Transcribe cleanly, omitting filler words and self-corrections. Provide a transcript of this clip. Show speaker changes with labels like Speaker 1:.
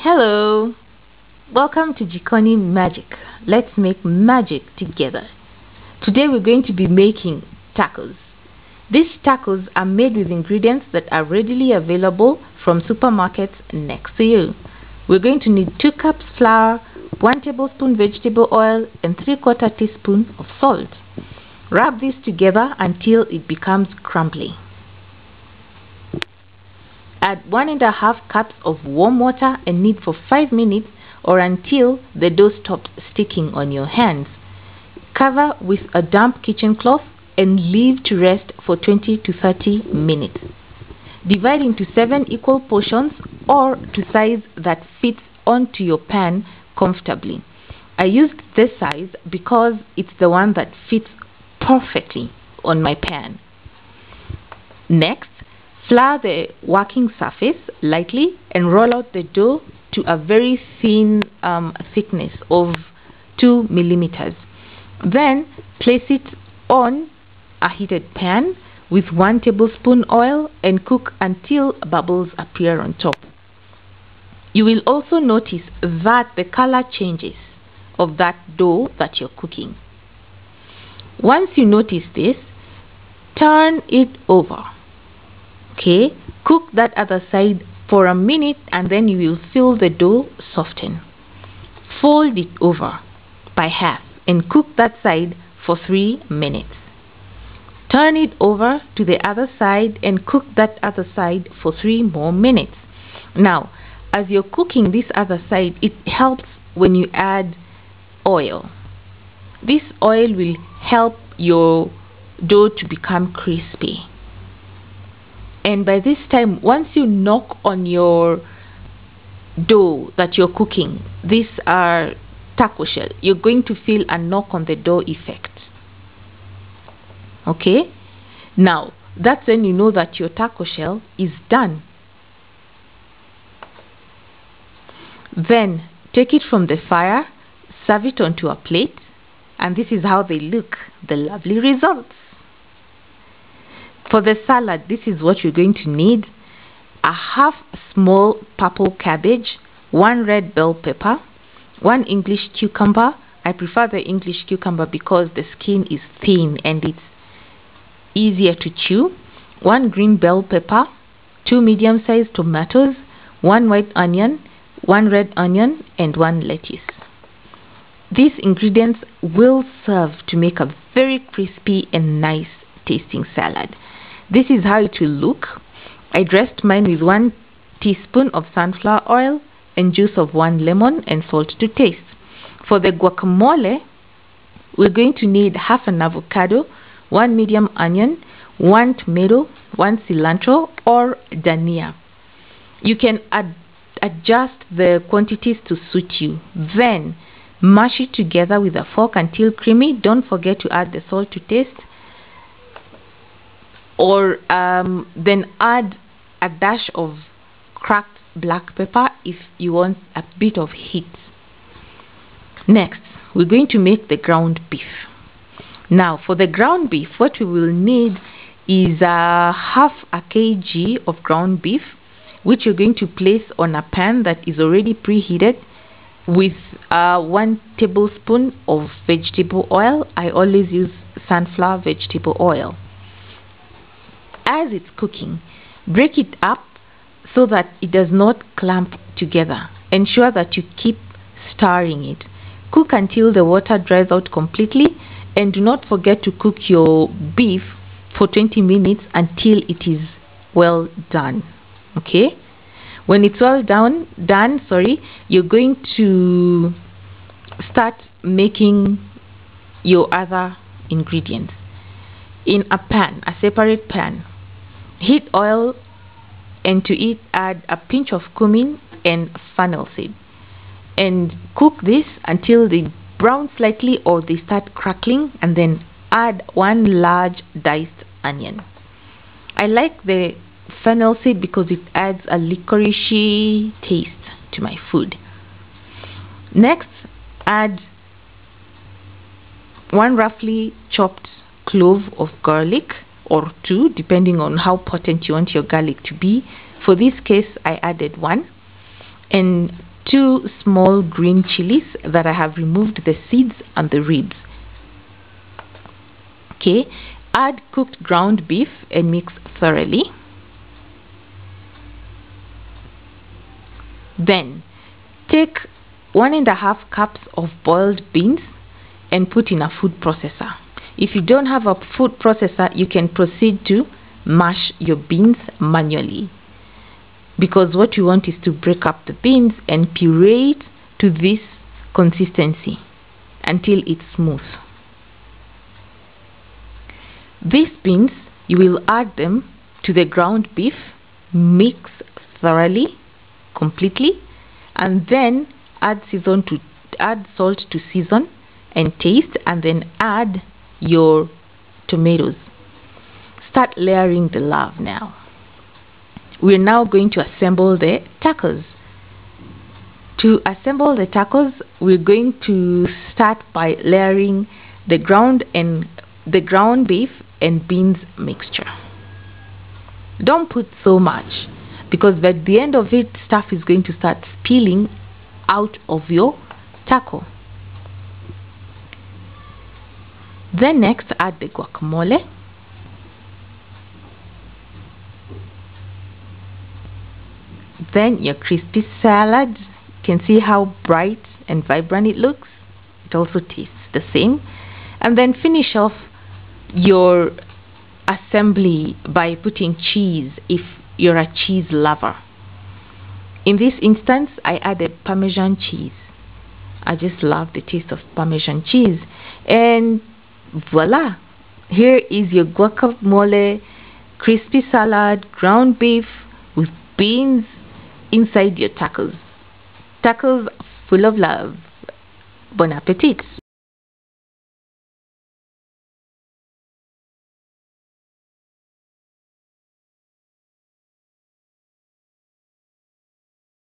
Speaker 1: Hello, welcome to Jikoni Magic. Let's make magic together. Today we're going to be making tacos. These tacos are made with ingredients that are readily available from supermarkets next to you. We're going to need 2 cups flour, 1 tablespoon vegetable oil, and 3/4 teaspoon of salt. Rub this together until it becomes crumbly. Add 1.5 cups of warm water and knead for 5 minutes or until the dough stops sticking on your hands. Cover with a damp kitchen cloth and leave to rest for 20 to 30 minutes. Divide into 7 equal portions or to size that fits onto your pan comfortably. I used this size because it's the one that fits perfectly on my pan. Next, flour the working surface lightly and roll out the dough to a very thin thickness of 2 millimeters. Then place it on a heated pan with 1 tablespoon oil and cook until bubbles appear on top. You will also notice that the color changes of that dough that you're cooking. Once you notice this, turn it over. Okay, cook that other side for a minute and then you will feel the dough soften. Fold it over by half and cook that side for 3 minutes. Turn it over to the other side and cook that other side for 3 more minutes. Now, as you're cooking this other side, it helps when you add oil. This oil will help your dough to become crispy. And by this time, once you knock on your dough that you're cooking, these are taco shell, you're going to feel a knock on the dough effect. Okay, now that's when you know that your taco shell is done. Then take it from the fire, serve it onto a plate, and this is how they look, the lovely results. For the salad, this is what you're going to need: a half small purple cabbage, 1 red bell pepper, 1 English cucumber. I prefer the English cucumber because the skin is thin and it's easier to chew, 1 green bell pepper, 2 medium-sized tomatoes, 1 white onion, 1 red onion, and 1 lettuce. These ingredients will serve to make a very crispy and nice tasting salad. This is how it will look. I dressed mine with 1 teaspoon of sunflower oil and juice of 1 lemon and salt to taste. For the guacamole, we're going to need half an avocado, 1 medium onion, 1 tomato, 1 cilantro or dania. You can adjust the quantities to suit you. Then mash it together with a fork until creamy. Don't forget to add the salt to taste, or then add a dash of cracked black pepper if you want a bit of heat. Next, we're going to make the ground beef. Now, for the ground beef, what we will need is half a kg of ground beef, which you're going to place on a pan that is already preheated with 1 tablespoon of vegetable oil. I always use sunflower vegetable oil. As it's cooking, break it up so that it does not clump together. Ensure that you keep stirring it. Cook until the water dries out completely, and do not forget to cook your beef for 20 minutes until it is well done. Okay, when it's well done, you're going to start making your other ingredients. In a pan, a separate pan, heat oil, and to it add a pinch of cumin and fennel seed, and cook this until they brown slightly or they start crackling, and then add 1 large diced onion. I like the fennel seed because it adds a licoricey taste to my food. Next, add 1 roughly chopped clove of garlic, or 2 depending on how potent you want your garlic to be. For this case, I added 1, and 2 small green chilies that I have removed the seeds and the ribs. Okay, add cooked ground beef and mix thoroughly. Then take 1.5 cups of boiled beans and put in a food processor. If you don't have a food processor, you can proceed to mash your beans manually, because what you want is to break up the beans and puree it to this consistency until it's smooth. These beans, you will add them to the ground beef, mix thoroughly, completely, and then add salt to season and taste, and then add your tomatoes. Start layering the love now. We're now going to assemble the tacos. To assemble the tacos, we're going to start by layering the ground beef and beans mixture. Don't put so much, because at the end of it, stuff is going to start spilling out of your taco. Then next, add the guacamole. Then your crispy salad. You can see how bright and vibrant it looks. It also tastes the same. And then finish off your assembly by putting cheese if you're a cheese lover. In this instance, I added Parmesan cheese. I just love the taste of Parmesan cheese. And voila! Here is your guacamole, crispy salad, ground beef with beans inside your tacos. Tacos full of love. Bon appetit!